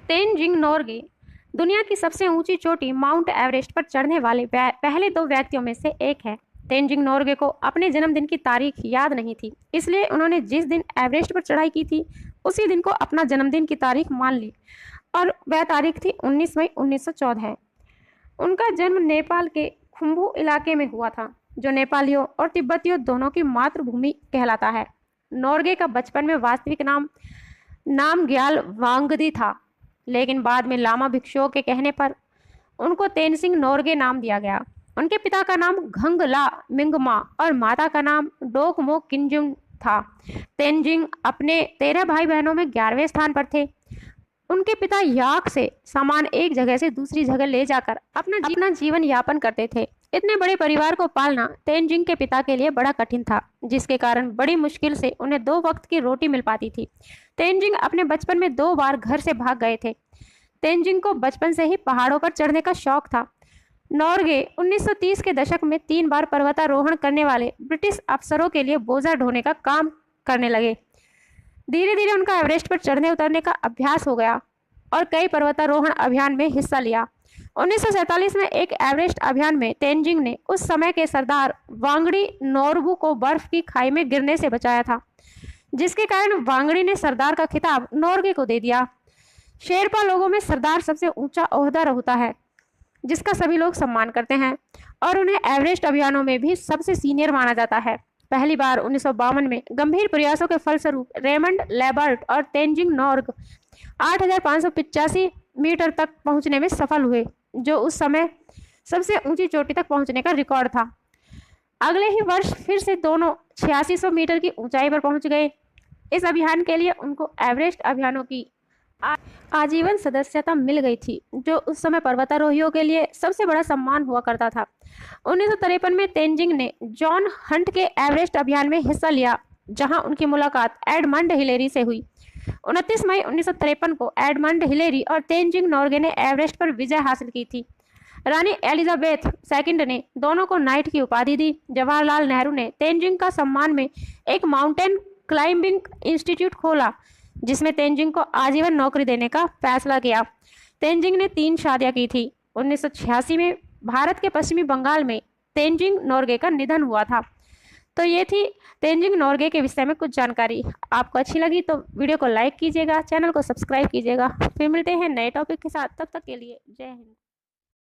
तेनजिंग नोर्गे दुनिया की सबसे ऊंची चोटी माउंट एवरेस्ट पर चढ़ने वाले पहले 2 व्यक्तियों में से एक है। तेनजिंग नोर्गे को अपने जन्मदिन की तारीख याद नहीं थी, इसलिए उन्होंने जिस दिन एवरेस्ट पर चढ़ाई की थी उसी दिन को अपना जन्मदिन की तारीख मान ली और वह तारीख थी 19 मई 1914। उनका जन्म नेपाल के खुम्बू इलाके में हुआ था, जो नेपालियों और तिब्बतियों दोनों की मातृभूमि कहलाता है। नोर्गे का बचपन में वास्तविक नाम नामग्याल वांगदी था, लेकिन बाद में लामा भिक्षुओं के कहने पर उनको तेनसिंग नोर्गे नाम दिया गया। उनके पिता का नाम घंगला मिंगमा और माता का नाम डोकमो किंजुम था। तेनजिंग अपने 13 भाई बहनों में 11वें स्थान पर थे। उनके पिता याक से सामान एक जगह से दूसरी जगह ले जाकर अपना जीवन यापन करते थे। इतने बड़े परिवार को पालना तेनजिंग के पिता के लिए बड़ा कठिन था, जिसके कारण बड़ी मुश्किल से उन्हें 2 वक्त की रोटी मिल पाती थी। तेनजिंग अपने बचपन में 2 बार घर से भाग गए थे। तेनजिंग को बचपन से ही पहाड़ों पर चढ़ने का शौक था। नोर्गे 1930 के दशक में 3 बार पर्वतारोहण करने वाले ब्रिटिश अफसरों के लिए बोझा ढोने का काम करने लगे। धीरे धीरे उनका एवरेस्ट पर चढ़ने उतरने का अभ्यास हो गया और कई पर्वतारोहण अभियान में हिस्सा लिया। 1947 में एक एवरेस्ट अभियान में तेनजिंग ने उस समय के सरदार वांगडी नोरबू को बर्फ की खाई में गिरने से बचाया था, जिसके कारण वांगडी ने सरदार का खिताब नोर्गे को दे दिया। शेरपा लोगों में सरदार सबसे ऊंचा ओहदा होता है, जिसका सभी लोग सम्मान करते हैं और उन्हें एवरेस्ट अभियानों में भी सबसे सीनियर माना जाता है। पहली बार 1952 में गंभीर प्रयासों के फलस्वरूप रेमंड लेबर्ट और तेनजिंग नोर्गे 8,585 मीटर तक पहुंचने में सफल हुए, जो उस समय सबसे ऊंची चोटी तक पहुंचने का रिकॉर्ड था। अगले ही वर्ष फिर से दोनों 8600 मीटर की ऊंचाई पर पहुंच गए। इस अभियान के लिए उनको एवरेस्ट अभियानों की आजीवन सदस्यता मिल गई थी, जो उस समय पर्वतारोहियों के लिए सबसे बड़ा सम्मान हुआ करता था। 1953 में तेनजिंग ने जॉन हंट के एवरेस्ट अभियान में हिस्सा लिया, जहां उनकी मुलाकात एडमंड हिलेरी से हुई। 29 मई 1953 को एडमंड हिलेरी और तेनजिंग नोर्गे ने एवरेस्ट पर विजय हासिल की थी। रानी एलिजाबेथ सेकंड ने दोनों को नाइट की उपाधि दी। जवाहरलाल नेहरू ने तेनजिंग का सम्मान में एक माउंटेन क्लाइंबिंग इंस्टीट्यूट खोला, जिसमें तेनजिंग को आजीवन नौकरी देने का फैसला किया। तेनजिंग ने 3 शादियां की थी। 1986 में भारत के पश्चिमी बंगाल में तेनजिंग नोर्गे का निधन हुआ था। तो ये थी तेनजिंग नोर्गे के विषय में कुछ जानकारी। आपको अच्छी लगी तो वीडियो को लाइक कीजिएगा, चैनल को सब्सक्राइब कीजिएगा। फिर मिलते हैं नए टॉपिक के साथ, तब तक के लिए जय हिंद।